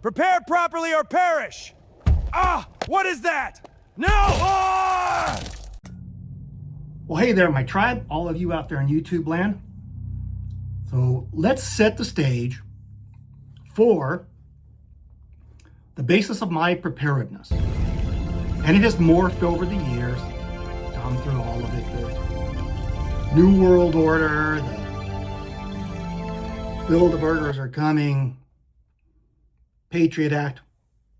Prepare properly or perish! Ah! What is that? No! Ah! Well, hey there, my tribe, all of you out there in YouTube land. So let's set the stage for the basis of my preparedness. And it has morphed over the years, gone through all of it. The New World Order, the Bilderbergers are coming, Patriot Act,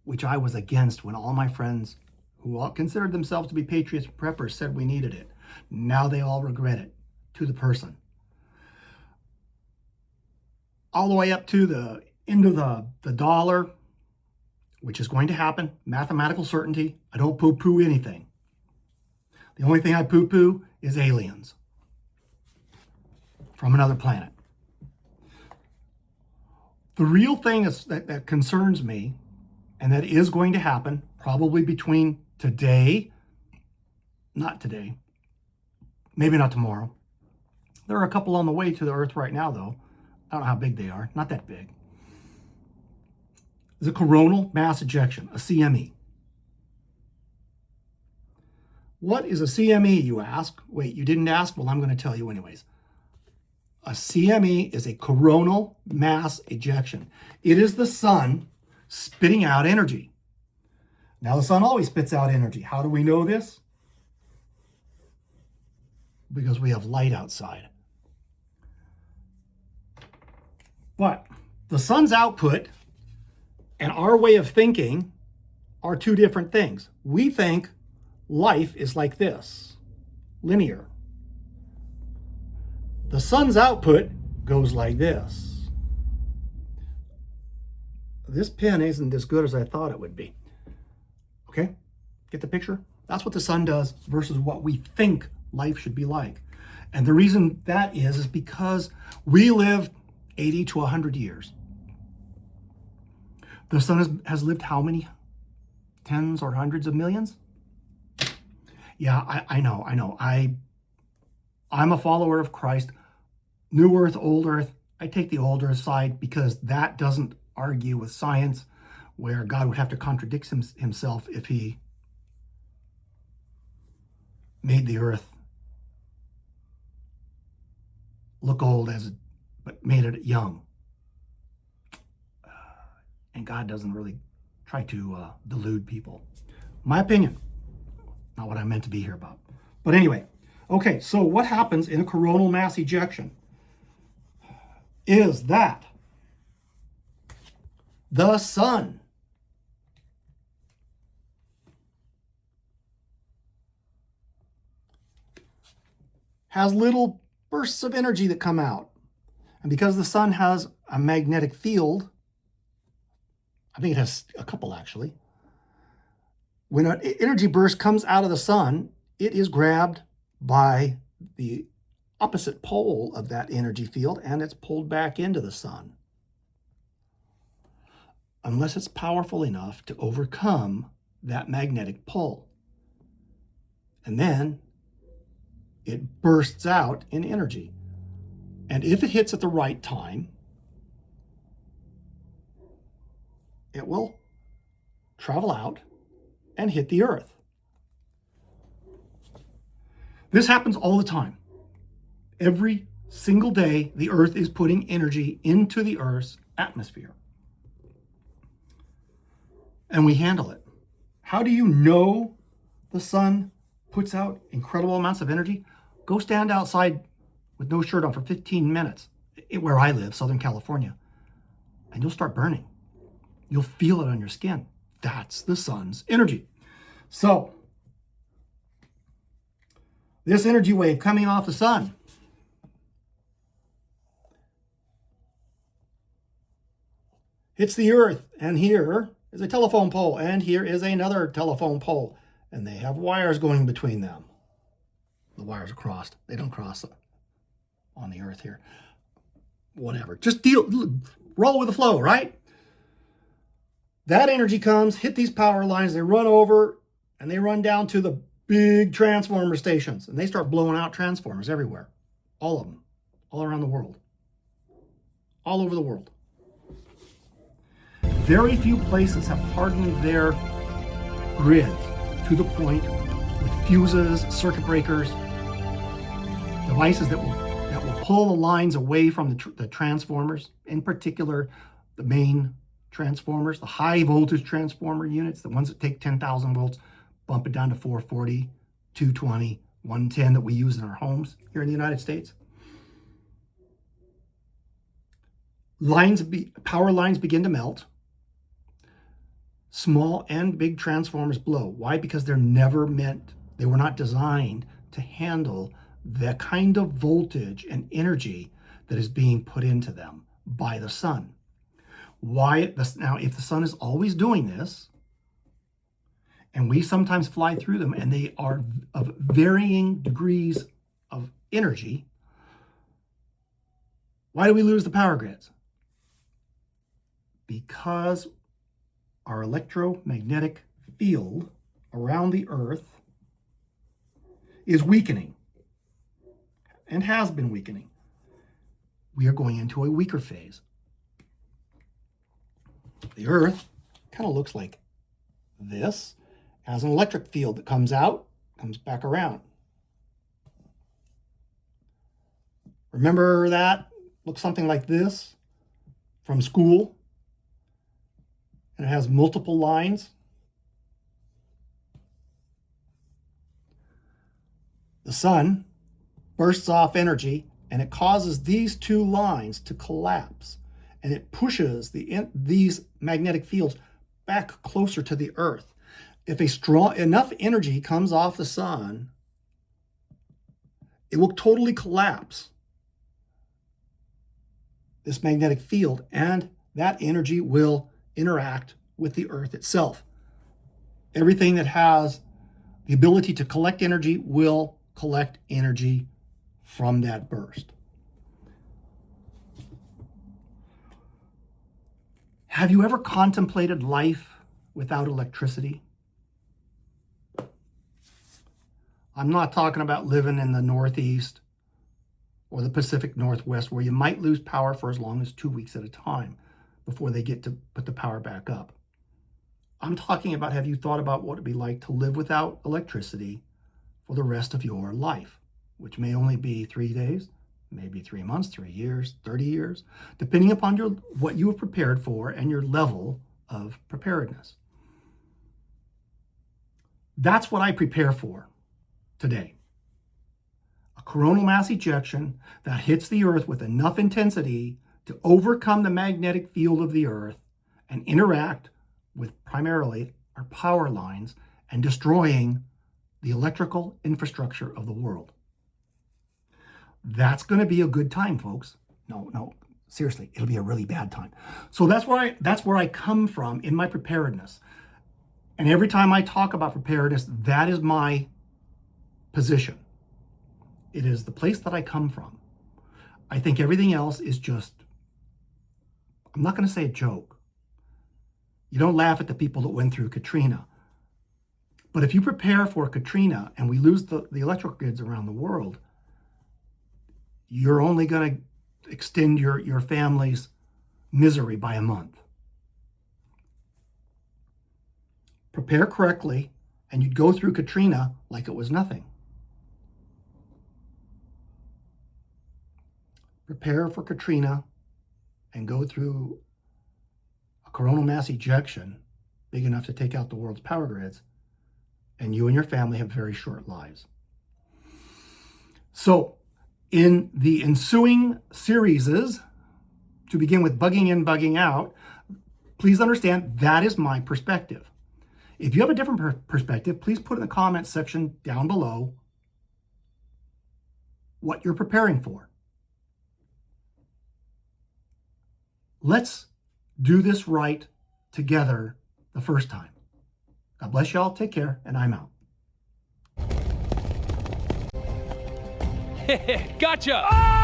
which I was against when all my friends who all considered themselves to be patriots and preppers said we needed it. Now they all regret it, to the person. All the way up to the end of the dollar, which is going to happen, mathematical certainty. I don't poo-poo anything. The only thing I poo-poo is aliens from another planet. The real thing that concerns me, and that is going to happen probably between today, not today, maybe not tomorrow. There are a couple on the way to the Earth right now, though. I don't know how big they are. Not that big. It's a coronal mass ejection, a CME. What is a CME, you ask? Wait, you didn't ask? Well, I'm going to tell you anyways. A CME is a coronal mass ejection. It is the sun spitting out energy. Now, the sun always spits out energy. How do we know this? Because we have light outside. But the sun's output and our way of thinking are two different things. We think life is like this, linear. The sun's output goes like this. This pen isn't as good as I thought it would be. Okay, get the picture? That's what the sun does versus what we think life should be like. And the reason that is because we live 80 to 100 years. The sun has lived how many? Tens or hundreds of millions? Yeah, I know. I'm a follower of Christ. New Earth, Old Earth. I take the Old Earth side because that doesn't argue with science, where God would have to contradict himself if he made the Earth look old but made it young. And God doesn't really try to delude people. My opinion, not what I meant to be here about. But anyway, okay, so what happens in a coronal mass ejection is that the sun has little bursts of energy that come out. And because the sun has a magnetic field, I think it has a couple actually. When an energy burst comes out of the sun, it is grabbed by the opposite pole of that energy field and it's pulled back into the sun. Unless it's powerful enough to overcome that magnetic pull. And then it bursts out in energy. And if it hits at the right time, it will travel out and hit the Earth. This happens all the time. Every single day, the Earth is putting energy into the Earth's atmosphere. And we handle it. How do you know the sun puts out incredible amounts of energy? Go stand outside with no shirt on for 15 minutes, where I live, Southern California, and you'll start burning. You'll feel it on your skin. That's the sun's energy. So, this energy wave coming off the sun hits the Earth, and here is a telephone pole, and here is another telephone pole, and they have wires going between them. The wires are crossed. They don't cross on the Earth here. Whatever. Just roll with the flow, right? That energy comes, hit these power lines, they run over, and they run down to the big transformer stations, and they start blowing out transformers everywhere. All of them. All around the world. All over the world. Very few places have hardened their grids to the point with fuses, circuit breakers, devices that will pull the lines away from the transformers, in particular the main transformers, the high voltage transformer units, the ones that take 10,000 volts, bump it down to 440, 220, 110 that we use in our homes here in the United States. Power lines begin to melt. Small and big transformers blow. Why? Because they were not designed to handle the kind of voltage and energy that is being put into them by the sun. Now, if the sun is always doing this, and we sometimes fly through them, and they are of varying degrees of energy, why do we lose the power grids? Because our electromagnetic field around the Earth is weakening and has been weakening. We are going into a weaker phase. The Earth kind of looks like this, has an electric field that comes out, comes back around. Remember that? Looks something like this from school. And it has multiple lines. The sun bursts off energy, and it causes these two lines to collapse, and it pushes these magnetic fields back closer to the Earth. If enough energy comes off the sun, it will totally collapse this magnetic field, and that energy will interact with the Earth itself. Everything that has the ability to collect energy will collect energy from that burst. Have you ever contemplated life without electricity? I'm not talking about living in the Northeast or the Pacific Northwest, where you might lose power for as long as 2 weeks at a time before they get to put the power back up. I'm talking about, have you thought about what it'd be like to live without electricity for the rest of your life, which may only be 3 days, maybe 3 months, 3 years, 30 years, depending upon what you have prepared for and your level of preparedness. That's what I prepare for today. A coronal mass ejection that hits the Earth with enough intensity to overcome the magnetic field of the Earth and interact with primarily our power lines and destroying the electrical infrastructure of the world. That's going to be a good time, folks. No, seriously, it'll be a really bad time. So that's where I come from in my preparedness. And every time I talk about preparedness, that is my position. It is the place that I come from. I think everything else is just, I'm not going to say a joke. You don't laugh at the people that went through Katrina. But if you prepare for Katrina and we lose the electrical grids around the world, you're only going to extend your family's misery by a month. Prepare correctly, and you'd go through Katrina like it was nothing. Prepare for Katrina and go through a coronal mass ejection big enough to take out the world's power grids, and you and your family have very short lives. So, in the ensuing series, to begin with bugging in, bugging out, please understand that is my perspective. If you have a different perspective, please put in the comments section down below what you're preparing for. Let's do this right together the first time. God bless y'all. Take care, and I'm out. Gotcha! Ah!